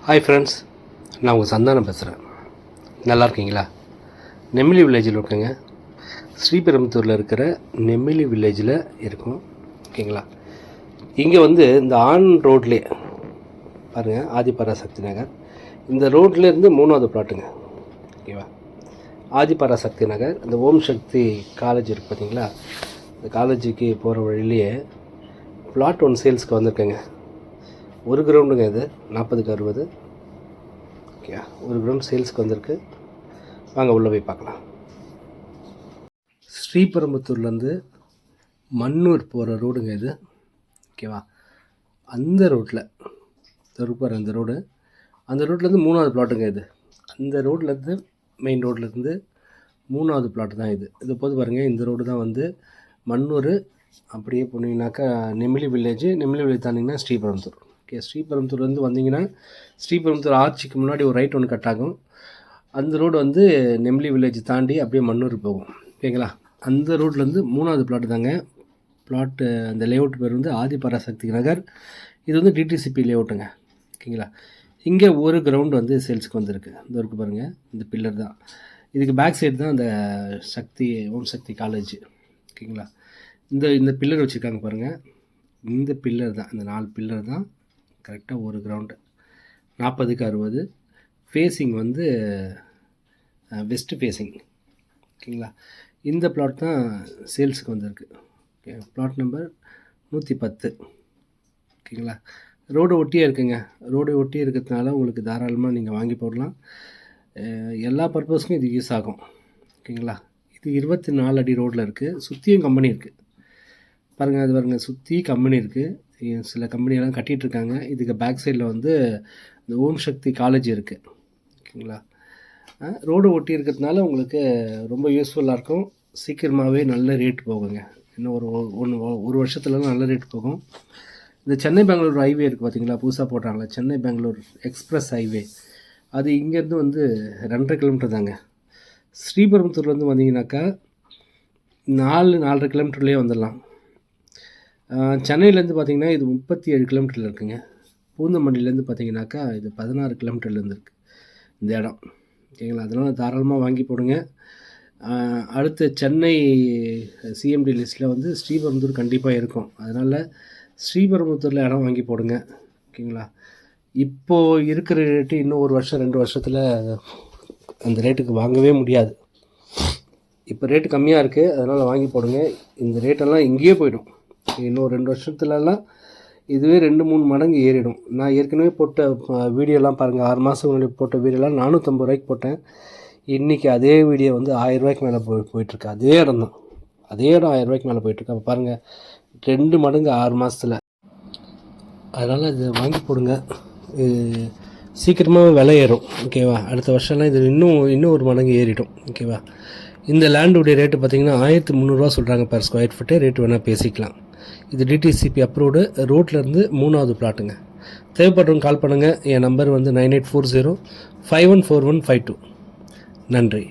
Hi friends, நான் உங்கள் சந்தானம் பேசுகிறேன். நல்லா இருக்கீங்களா? நெமிலி வில்லேஜில் இருக்குங்க. ஸ்ரீபெரும்புத்தூரில் இருக்கிற நெமிலி வில்லேஜில் இருக்கும். ஓகேங்களா? இங்கே இந்த ஆன் ரோட்லேயே பாருங்கள், ஆதிபராசக்தி நகர். இந்த ரோட்லேருந்து 3வது பிளாட்டுங்க. ஓகேவா? ஆதிபராசக்தி நகர், இந்த ஓம் சக்தி காலேஜ் இருக்குது பார்த்தீங்களா? இந்த காலேஜுக்கு போகிற வழியிலேயே பிளாட் ஒன்று சேல்ஸ்க்கு வந்திருக்கேங்க. ஒரு கிரவுண்டுங்க. இது 40க்கு 60. ஓகே, ஒரு கிரவுண்ட் சேல்ஸ்க்கு வந்திருக்கு. வாங்க உள்ளே போய் பார்க்கலாம். ஸ்ரீபெரும்புத்தூர்லேருந்து மன்னூர் போகிற ரோடுங்க இது. ஓகேவா? அந்த ரோட்டில் திருப்பார் அந்த ரோடு, அந்த ரோட்லேருந்து 3வது பிளாட்டுங்க இது. அந்த ரோட்லேருந்து மெயின் ரோட்லேருந்து 3வது பிளாட் தான் இது. இது போது பாருங்கள், இந்த ரோடு தான் மன்னூர். அப்படியே போனீங்கன்னாக்கா நெமிலி வில்லேஜ் தாண்டிங்கன்னா ஸ்ரீபெரும்புத்தூர். ஓகே, ஸ்ரீபெரும்புத்தூர்லேருந்து வந்தீங்கன்னா ஸ்ரீபெரும்புத்தூர் ஆர்ச்சிக்கு முன்னாடி ஒரு ரைட் ஒன்று கட் ஆகும். அந்த ரோடு நெமிலி வில்லேஜ் தாண்டி அப்படியே மன்னூர் போகும். ஓகேங்களா? அந்த ரோட்லேருந்து 3வது பிளாட்டு தாங்க. பிளாட்டு அந்த லேஅவுட் பேர் ஆதிபராசக்தி நகர். இது டிடிசிபி லேஅவுட்டுங்க. ஓகேங்களா? இங்கே ஒரு கிரவுண்டு சேல்ஸுக்கு வந்திருக்கு. இந்த இருக்குது பாருங்கள், இந்த பில்லர் தான். இதுக்கு பேக் சைடு தான் அந்த ஓம் சக்தி காலேஜ். ஓகேங்களா? இந்த பில்லர் வச்சுருக்காங்க பாருங்கள். இந்த பில்லர் தான், இந்த 4 பில்லர் தான் கரெக்டாக ஒரு கிரவுண்டு. 40க்கு 60. Facing west facing. ஓகேங்களா? இந்த பிளாட் தான் சேல்ஸுக்கு வந்திருக்கு. Okay, plot number 110. ஓகேங்களா? ரோடு ஒட்டியே இருக்குங்க. ரோடு ஒட்டியே இருக்கிறதுனால உங்களுக்கு தாராளமாக நீங்கள் வாங்கி போடலாம். எல்லா பர்பஸ்க்கும் இது யூஸ் ஆகும். ஓகேங்களா? இது 24 அடி ரோட்டில் இருக்குது. சுற்றியும் கம்பெனி இருக்குது. பாருங்கள், அது பாருங்கள், சுற்றி கம்பெனி இருக்குது. சில கம்பெனியெல்லாம் கட்டிகிட்ருக்காங்க. இதுக்கு பேக் சைடில் இந்த ஓம் சக்தி காலேஜ் இருக்குது. ஓகேங்களா? ரோடு ஒட்டி இருக்கிறதுனால உங்களுக்கு ரொம்ப யூஸ்ஃபுல்லாக இருக்கும். சீக்கிரமாகவே நல்ல ரேட் போகுங்க. இன்னும் ஒரு வருஷத்துலலாம் நல்ல ரேட் போகும். இந்த சென்னை பெங்களூர் ஹைவே இருக்குது பார்த்தீங்களா? புதுசாக போட்டாங்களே, சென்னை பெங்களூர் எக்ஸ்பிரஸ் ஹைவே. அது இங்கேருந்து 2.5 கிலோமீட்டர் தாங்க. ஸ்ரீபெரும்புத்தூர்லேருந்து வந்தீங்கன்னாக்கா 4-4.5 கிலோமீட்டர்லேயே வந்துடலாம். சென்னையிலேருந்து பார்த்திங்கன்னா இது 37 கிலோமீட்டரில் இருக்குங்க. பூந்தமல்லியிலேருந்து பார்த்திங்கனாக்கா இது 16 கிலோமீட்டர்லேருந்து இருக்குது இந்த இடம். ஓகேங்களா? அதனால் தாராளமாக வாங்கி போடுங்க. அடுத்த சென்னை சிஎம்டி லிஸ்ட்டில் ஸ்ரீபெரும்புத்தூர் கண்டிப்பாக இருக்கும். அதனால் ஸ்ரீபெரும்புத்தூரில் இடம் வாங்கி போடுங்க. ஓகேங்களா? இப்போது இருக்கிற ரேட்டு இன்னும் 1 வருஷம் 2 வருஷத்தில் அந்த ரேட்டுக்கு வாங்கவே முடியாது. இப்போ ரேட்டு கம்மியாக இருக்குது, அதனால் வாங்கி போடுங்க. இந்த ரேட்டெல்லாம் இங்கேயே போய்டும். இன்னும் 2 வருஷத்துலலாம் இதுவே 2-3 மடங்கு ஏறிடும். நான் ஏற்கனவே போட்ட வீடியோலாம் பாருங்கள். 6 மாதம் முன்னாடி போட்ட வீடியோலாம் 450 ரூபாய்க்கு போட்டேன். இன்றைக்கி அதே வீடியோ 1000 ரூபாய்க்கு மேலே போயிட்டுருக்கு. அதே இடம் தான், அதே இடம் 1000 ரூபாய்க்கு மேலே போயிட்டுருக்கு. அப்போ பாருங்கள், 2 மடங்கு 6 மாதத்தில். அதனால் இது வாங்கி போடுங்க. சீக்கிரமாக விலை ஏறும். ஓகேவா? அடுத்த வருஷம்லாம் இது இன்னும் 1 மடங்கு ஏறிடும். ஓகேவா? இந்த லேண்டுடைய ரேட்டு பார்த்திங்கன்னா 1300 சொல்கிறாங்க பெர் ஸ்கொயர் ஃபீட்டு. ரேட்டு வேணால் பேசிக்கலாம். இது டிடிசிபி அப்ரூவ்டு. ரோட்லேருந்து 3வது பிளாட்டுங்க. தேவைப்படுறவங்க கால் பண்ணுங்கள். என் நம்பர் 9840 514152. நன்றி.